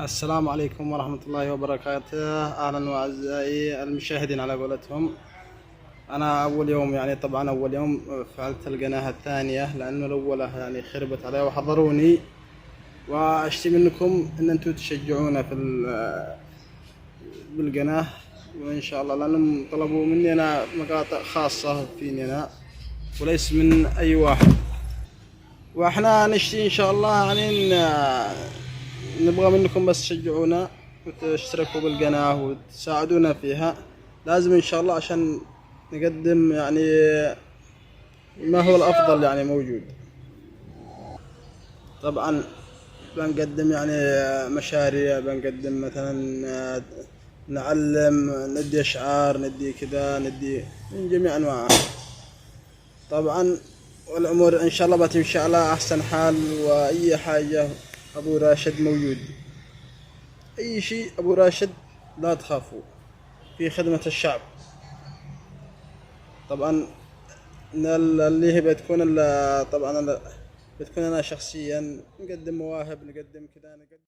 السلام عليكم ورحمة الله وبركاته. أهلا وأعزائي المشاهدين على قولتهم. أنا أول يوم طبعا أول يوم فعلت القناة الثانية لأنه الأولى خربت علي وحضروني، وأشتي منكم أن أنتم تشجعونا بالقناة، وإن شاء الله لأنهم طلبوا مني أنا مقاطع خاصة فيني أنا وليس من أي واحد، وإحنا نشتي إن شاء الله نبغى منكم بس تشجعونا وتشتركوا بالقناة وتساعدونا فيها، لازم إن شاء الله عشان نقدم ما هو الأفضل موجود. طبعا بنقدم مشاريع، بنقدم مثلا نعلم، ندي أشعار، ندي كذا، ندي من جميع أنواعها طبعا، والأمور إن شاء الله بتمشي على أحسن حال. وأي حاجة أبو راشد موجود، أي شيء أبو راشد لا تخافوا، في خدمة الشعب. طبعا اللي هي بتكون طبعا بتكون أنا شخصيا نقدم مواهب، نقدم كذا، نقدم